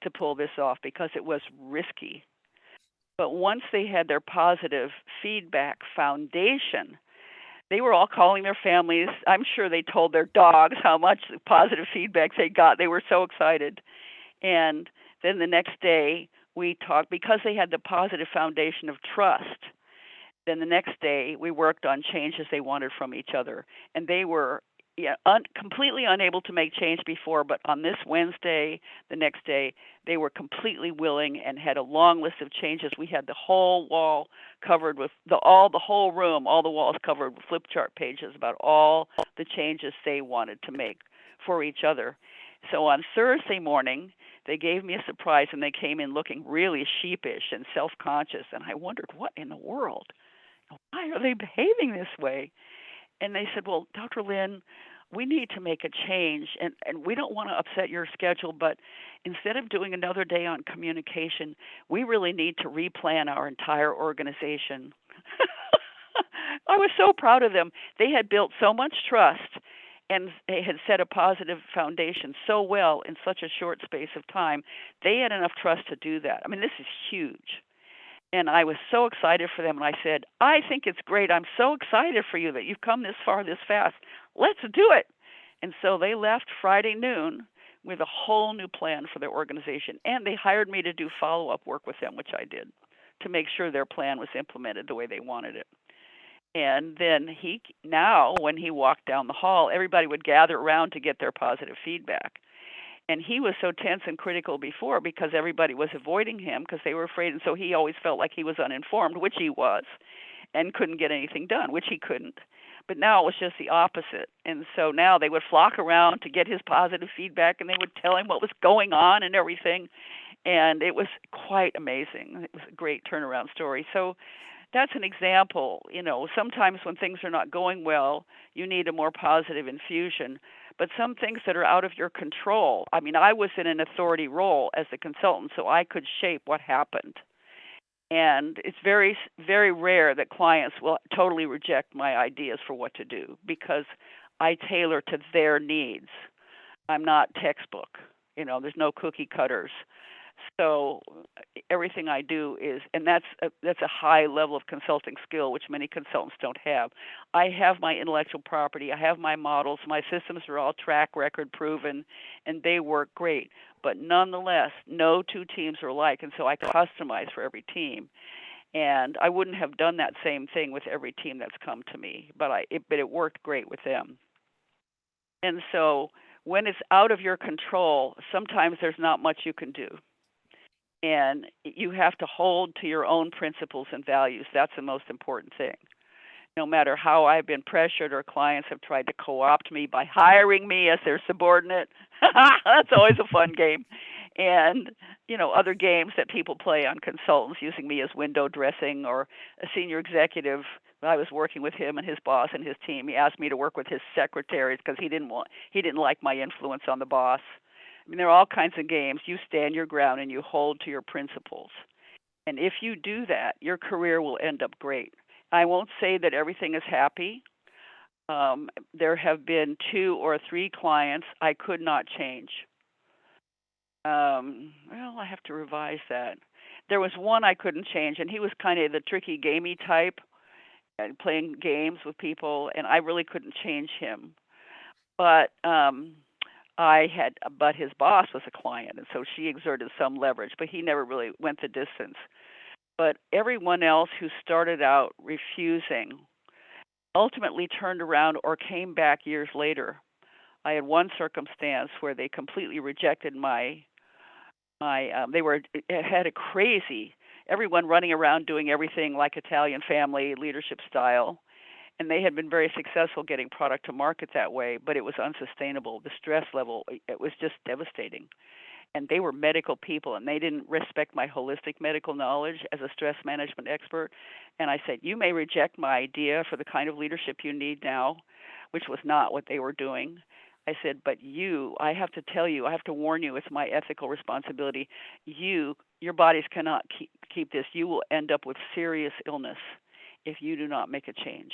to pull this off because it was risky. But once they had their positive feedback foundation, they were all calling their families. I'm sure they told their dogs how much positive feedback they got. They were so excited. And then the next day, we talked because they had the positive foundation of trust. Then the next day, we worked on changes they wanted from each other. And they were completely unable to make change before, but on this Wednesday, the next day, they were completely willing and had a long list of changes. We had the whole wall covered with the whole room, all the walls covered with flip chart pages about all the changes they wanted to make for each other. So on Thursday morning, they gave me a surprise, and they came in looking really sheepish and self-conscious, and I wondered, what in the world? Why are they behaving this way? And they said, well, Dr. Lynne, we need to make a change, and we don't want to upset your schedule, but instead of doing another day on communication, we really need to replan our entire organization. I was so proud of them. They had built so much trust, and they had set a positive foundation so well in such a short space of time. They had enough trust to do that. I mean, this is huge. And I was so excited for them. And I said, I think it's great. I'm so excited for you that you've come this far this fast. Let's do it. And so they left Friday noon with a whole new plan for their organization. And they hired me to do follow-up work with them, which I did, to make sure their plan was implemented the way they wanted it. And then when he walked down the hall, everybody would gather around to get their positive feedback. And he was so tense and critical before because everybody was avoiding him because they were afraid. And so he always felt like he was uninformed, which he was, and couldn't get anything done, which he couldn't. But now it was just the opposite. And so now they would flock around to get his positive feedback, and they would tell him what was going on and everything. And it was quite amazing. It was a great turnaround story. So that's an example. Sometimes when things are not going well, you need a more positive infusion. But some things that are out of your control, I mean, I was in an authority role as a consultant, so I could shape what happened. And it's very, very rare that clients will totally reject my ideas for what to do because I tailor to their needs. I'm not textbook. There's no cookie cutters. So everything I do and that's a high level of consulting skill, which many consultants don't have. I have my intellectual property. I have my models. My systems are all track record proven, and they work great. But nonetheless, no two teams are alike, and so I customize for every team. And I wouldn't have done that same thing with every team that's come to me, but it worked great with them. And so when it's out of your control, sometimes there's not much you can do. And you have to hold to your own principles and values. That's the most important thing. No matter how I've been pressured or clients have tried to co-opt me by hiring me as their subordinate, that's always a fun game. And, other games that people play on consultants using me as window dressing, or a senior executive. I was working with him and his boss and his team. He asked me to work with his secretaries because he didn't like my influence on the boss. I mean, there are all kinds of games. You stand your ground and you hold to your principles. And if you do that, your career will end up great. I won't say that everything is happy. There have been 2 or 3 clients I could not change. Well, I have to revise that. There was one I couldn't change, and he was kind of the tricky, gamey type, and playing games with people, and I really couldn't change him. But but his boss was a client, and so she exerted some leverage, but he never really went the distance. But everyone else who started out refusing ultimately turned around or came back years later. I had one circumstance where they completely rejected they had a crazy, everyone running around doing everything like Italian family leadership style, and they had been very successful getting product to market that way, but it was unsustainable. The stress level, it was just devastating. And they were medical people, and they didn't respect my holistic medical knowledge as a stress management expert. And I said, you may reject my idea for the kind of leadership you need now, which was not what they were doing. I said, but I have to tell you, I have to warn you, it's my ethical responsibility. Your bodies cannot keep this. You will end up with serious illness if you do not make a change.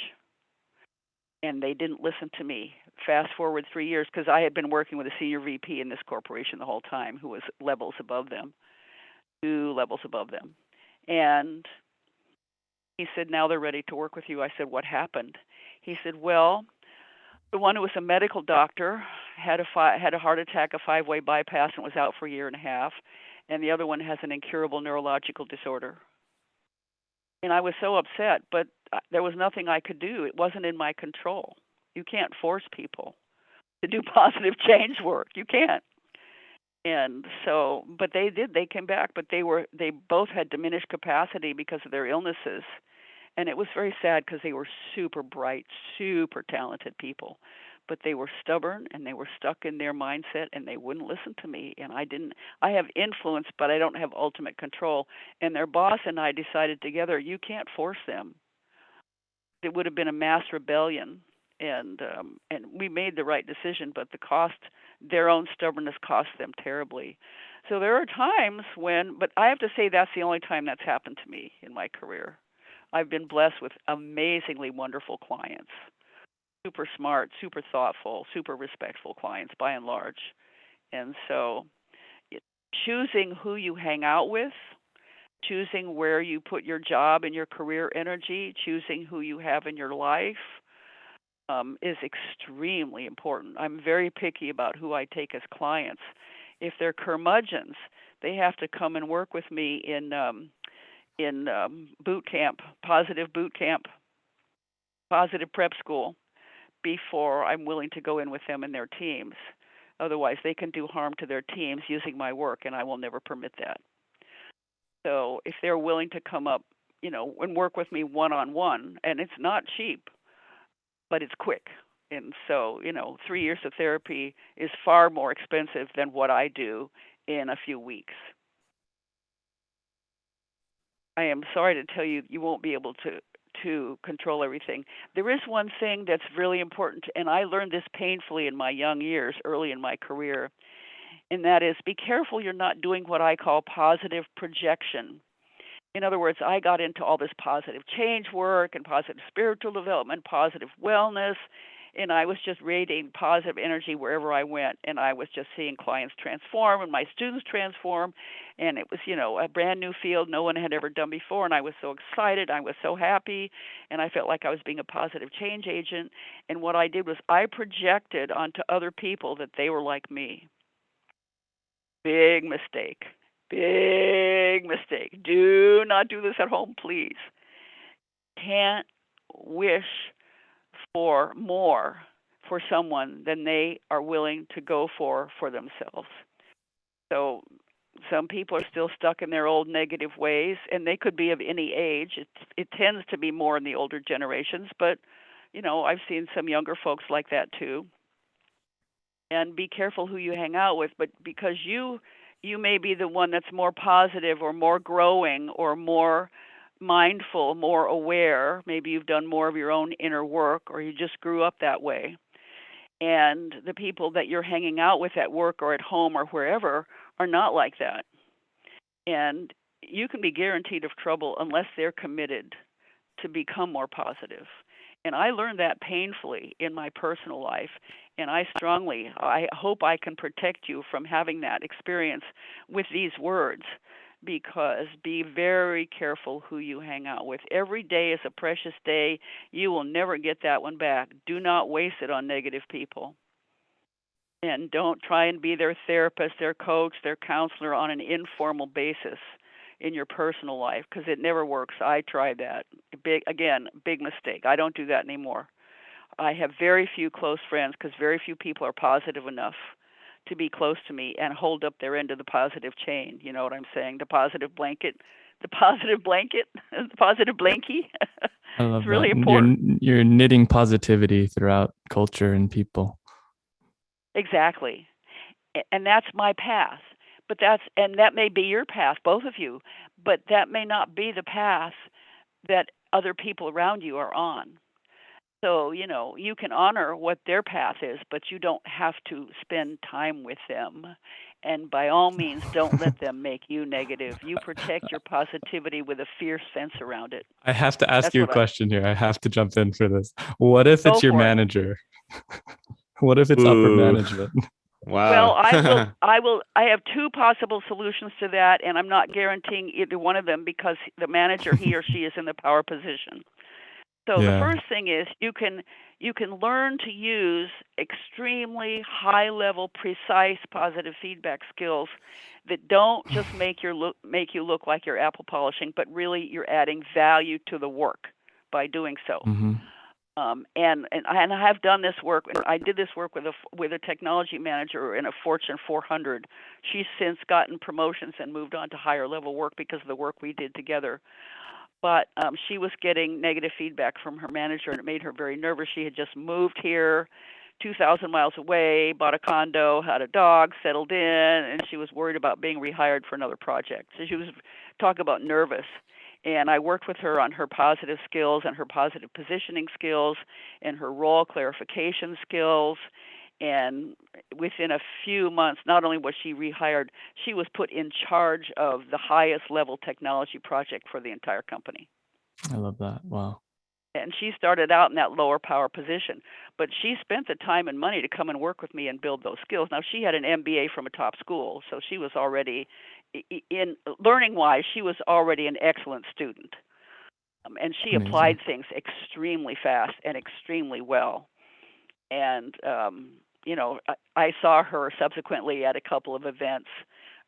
And they didn't listen to me. Fast forward 3 years, because I had been working with a senior VP in this corporation the whole time who was levels above them, 2 levels above them. And he said, now they're ready to work with you. I said, what happened? He said, well, the one who was a medical doctor had a heart attack, a 5-way bypass, and was out for a year and a half. And the other one has an incurable neurological disorder. And I was so upset, but there was nothing I could do. It wasn't in my control. You can't force people to do positive change work. You can't. And so, but they did. They came back, but they both had diminished capacity because of their illnesses. And it was very sad because they were super bright, super talented people. But they were stubborn and they were stuck in their mindset and they wouldn't listen to me. And I have influence, but I don't have ultimate control. And their boss and I decided together, you can't force them. It would have been a mass rebellion. And we made the right decision, but their own stubbornness cost them terribly. So there are times but I have to say that's the only time that's happened to me in my career. I've been blessed with amazingly wonderful clients. Super smart, super thoughtful, super respectful clients by and large. And so choosing who you hang out with, choosing where you put your job and your career energy, choosing who you have in your life is extremely important. I'm very picky about who I take as clients. If they're curmudgeons, they have to come and work with me in boot camp, positive prep school, before I'm willing to go in with them and their teams. Otherwise, they can do harm to their teams using my work, and I will never permit that. So if they're willing to come up, and work with me one-on-one, and it's not cheap, but it's quick. And so, 3 years of therapy is far more expensive than what I do in a few weeks. I am sorry to tell you, you won't be able to control everything. There is one thing that's really important, and I learned this painfully in my young years, early in my career, and that is be careful you're not doing what I call positive projection. In other words, I got into all this positive change work and positive spiritual development, positive wellness, and I was just radiating positive energy wherever I went, and I was just seeing clients transform and my students transform, and it was, a brand new field no one had ever done before, and I was so excited, I was so happy, and I felt like I was being a positive change agent, and what I did was I projected onto other people that they were like me. Big mistake. Big mistake. Do not do this at home, please. Can't wish for more for someone than they are willing to go for themselves. So some people are still stuck in their old negative ways, and they could be of any age. It tends to be more in the older generations, but I've seen some younger folks like that too. And be careful who you hang out with, but because you may be the one that's more positive or more growing or more mindful, more aware. Maybe you've done more of your own inner work, or you just grew up that way. And the people that you're hanging out with at work or at home or wherever are not like that. And you can be guaranteed of trouble unless they're committed to become more positive. And I learned that painfully in my personal life. And I hope I can protect you from having that experience with these words, because be very careful who you hang out with. Every day is a precious day. You will never get that one back. Do not waste it on negative people. And don't try and be their therapist, their coach, their counselor on an informal basis in your personal life, because it never works. I tried that. Big mistake. I don't do that anymore. I have very few close friends because very few people are positive enough to be close to me and hold up their end of the positive chain. You know what I'm saying? The positive blanket, the positive blankie. I love It's really that. important. You're knitting positivity throughout culture and people. Exactly. And that's my path. That may be your path, both of you, but that may not be the path that other people around you are on. So, you can honor what their path is, but you don't have to spend time with them. And by all means, don't let them make you negative. You protect your positivity with a fierce fence around it. I have to ask That's you a what question here. I have to jump in for this. What if go it's your for it. manager? What if it's upper Ooh, management? Well, wow. I have two possible solutions to that, and I'm not guaranteeing either one of them because the manager, he or she, is in the power position. So the Yeah. first thing is you can learn to use extremely high level, precise positive feedback skills that don't just make you look like you're apple polishing, but really you're adding value to the work by doing so. Mm-hmm. And I have done this work. I did this work with a technology manager in a Fortune 400. She's since gotten promotions and moved on to higher level work because of the work we did together. But she was getting negative feedback from her manager, and it made her very nervous. She had just moved here, 2,000 miles away, bought a condo, had a dog, settled in, and she was worried about being rehired for another project. So she was talking about nervous. And I worked with her on her positive skills and her positive positioning skills and her role clarification skills. And within a few months, not only was she rehired, she was put in charge of the highest level technology project for the entire company. I love that. Wow. And she started out in that lower power position, but she spent the time and money to come and work with me and build those skills. Now, she had an MBA from a top school, so she was already, in learning-wise, she was already an excellent student. And she Amazing. applied things extremely fast and extremely well. And I saw her subsequently at a couple of events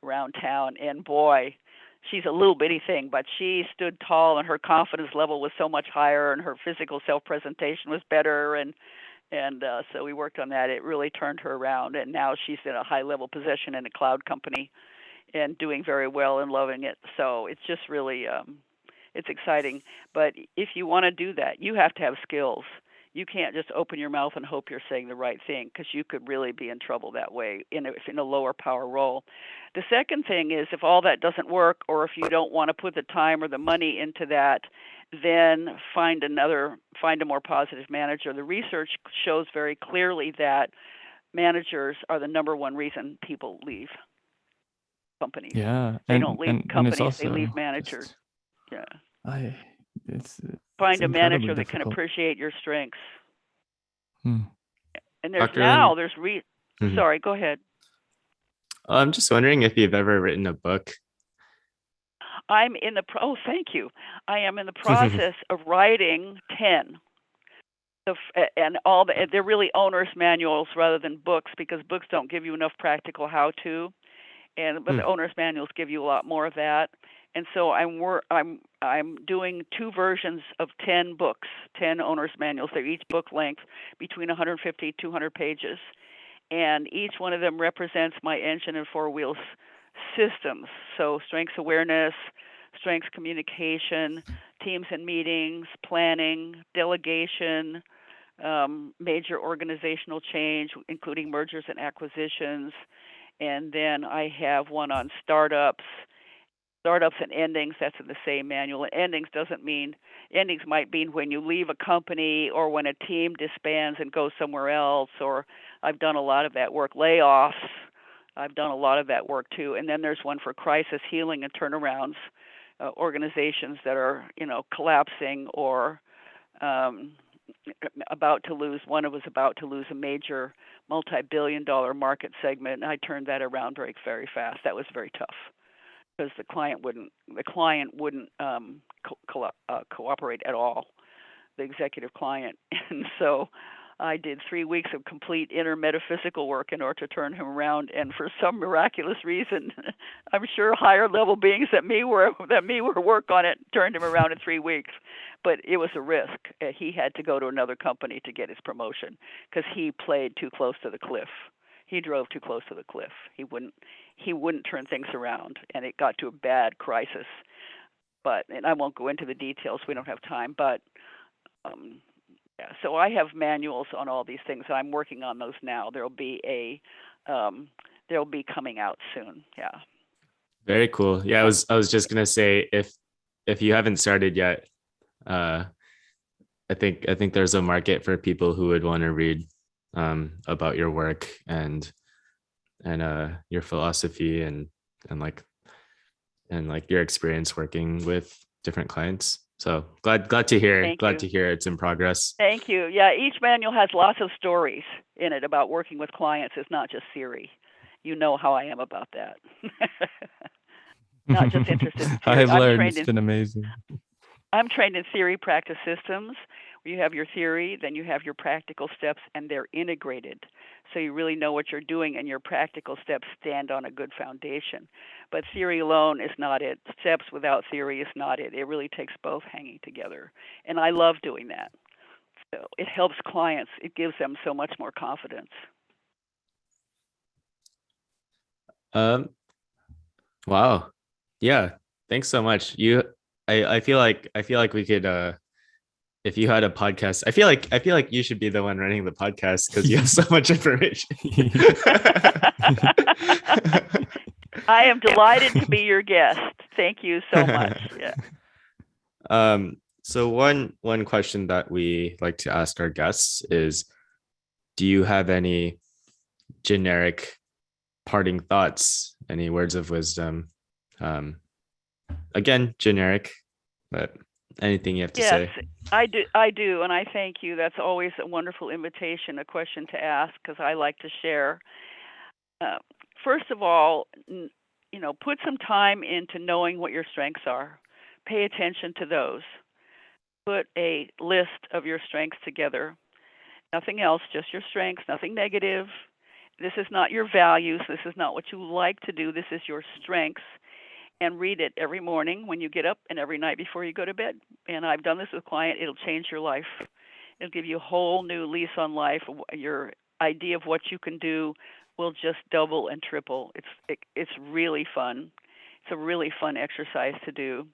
around town, and boy, she's a little bitty thing, but she stood tall, and her confidence level was so much higher, and her physical self-presentation was better, and so we worked on that. It really turned her around, and now she's in a high-level position in a cloud company and doing very well and loving it. So it's just really it's exciting. But if you want to do that, you have to have skills. You can't just open your mouth and hope you're saying the right thing, because you could really be in trouble that way in a lower power role. The second thing is, if all that doesn't work, or if you don't want to put the time or the money into that, then find a more positive manager. The research shows very clearly that managers are the number one reason people leave companies. Yeah. They don't leave And companies, it's they leave also managers. Yeah. it's Find a incredibly manager that can difficult. appreciate your strengths. Hmm. And there's Dr. Lynne, mhm. Sorry, go ahead. I'm just wondering if you've ever written a book. Thank you. I am in the process of writing 10. And they're really owner's manuals rather than books, because books don't give you enough practical how-to, but the owner's manuals give you a lot more of that. And so I'm doing two versions of 10 books, 10 owner's manuals. They're each book length, between 150 to 200 pages, and each one of them represents my engine and four wheels systems. So strengths awareness, strengths communication, teams and meetings, planning, delegation, major organizational change, including mergers and acquisitions. And then I have one on startups Startups and endings, that's in the same manual. And endings might mean when you leave a company or when a team disbands and goes somewhere else, or I've done a lot of that work. Layoffs, I've done a lot of that work too. And then there's one for crisis healing and turnarounds, organizations that are, collapsing or about to lose. One was about to lose a major multi-billion-dollar market segment, and I turned that around very, very fast. That was very tough because the client wouldn't cooperate at all, the executive client, and so I did 3 weeks of complete inner metaphysical work in order to turn him around. And for some miraculous reason, I'm sure higher level beings that me were work on it turned him around in 3 weeks. But it was a risk. He had to go to another company to get his promotion because he played too close to the cliff. He drove too close to the cliff. He wouldn't turn things around, and it got to a bad crisis. And I won't go into the details. We don't have time. But yeah, so I have manuals on all these things. I'm working on those now. They'll be coming out soon. Yeah. Very cool. Yeah, I was just gonna say if you haven't started yet, I think there's a market for people who would want to read about your work and your philosophy and your experience working with different clients. So glad to hear. To hear it's in progress. Thank you. Yeah, each manual has lots of stories in it about working with clients. It's not just theory. You know how I am about that. Not just interested in theory. I have learned. It's been amazing. I'm trained in theory practice systems, where you have your theory, then you have your practical steps, and they're integrated. So you really know what you're doing, and your practical steps stand on a good foundation. But theory alone is not it. Steps without theory is not it. It really takes both hanging together. And I love doing that. So it helps clients. It gives them so much more confidence. Wow. Yeah. Thanks so much. I feel like we could if you had a podcast, I feel like you should be the one running the podcast because you have so much information. I am delighted to be your guest. Thank you so much. Yeah. So one question that we like to ask our guests is, do you have any generic parting thoughts, any words of wisdom? Again, generic, but anything you have to say. Yes, I do, and I thank you. That's always a wonderful invitation, a question to ask, because I like to share. First of all, put some time into knowing what your strengths are. Pay attention to those. Put a list of your strengths together. Nothing else, just your strengths, nothing negative. This is not your values. This is not what you like to do. This is your strengths. And read it every morning when you get up and every night before you go to bed. And I've done this with a client. It'll change your life. It'll give you a whole new lease on life. Your idea of what you can do will just double and triple. It's really fun. It's a really fun exercise to do.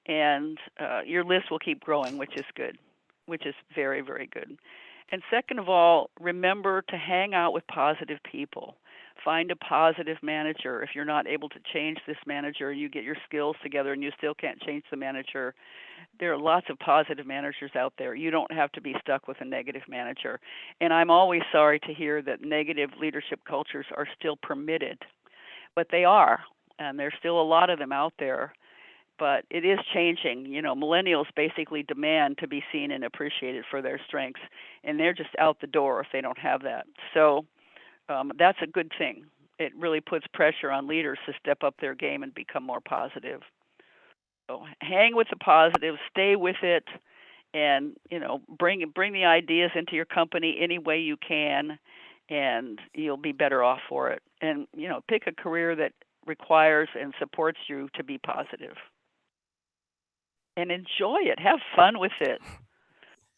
And your list will keep growing, which is good, which is very, very good. And second of all, remember to hang out with positive people. Find a positive manager. If you're not able to change this manager, you get your skills together and you still can't change the manager. There are lots of positive managers out there. You don't have to be stuck with a negative manager. And I'm always sorry to hear that negative leadership cultures are still permitted, but they are, and there's still a lot of them out there. But it is changing. Millennials basically demand to be seen and appreciated for their strengths, and they're just out the door if they don't have that. So that's a good thing. It really puts pressure on leaders to step up their game and become more positive. So hang with the positive, stay with it, and bring the ideas into your company any way you can, and you'll be better off for it. And pick a career that requires and supports you to be positive. And enjoy it. Have fun with it.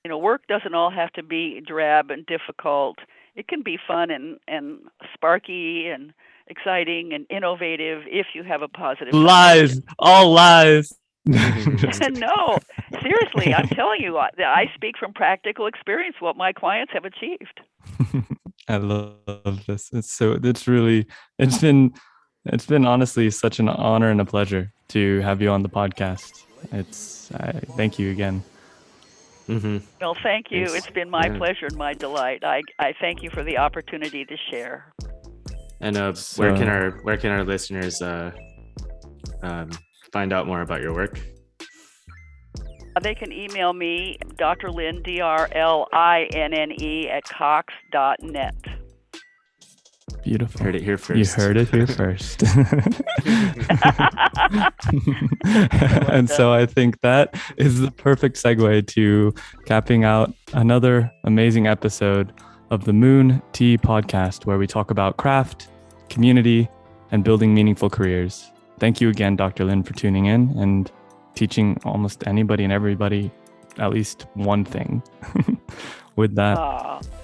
Work doesn't all have to be drab and difficult. It can be fun and sparky and exciting and innovative if you have a positive. Lies, all lies. No, seriously, I'm telling you, I speak from practical experience what my clients have achieved. I love this. It's been It's been honestly such an honor and a pleasure to have you on the podcast. Thank you again. Mm-hmm. Well, thank you. Thanks. It's been my Yeah. pleasure and my delight. I thank you for the opportunity to share. And where can our listeners find out more about your work? They can email me, Dr. Lynne, DRLINNE @cox.net. Beautiful. Heard it here first. You heard it here first. And so I think that is the perfect segue to capping out another amazing episode of the Moon Tea podcast, where we talk about craft, community, and building meaningful careers. Thank you again, Dr. Lynne, for tuning in and teaching almost anybody and everybody at least one thing. With that,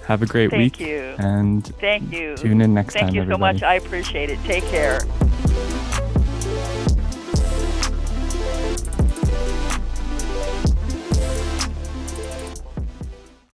have a great week. Thank you. And Thank you. Tune in next time, Thank you so everybody. much. I appreciate it. Take care.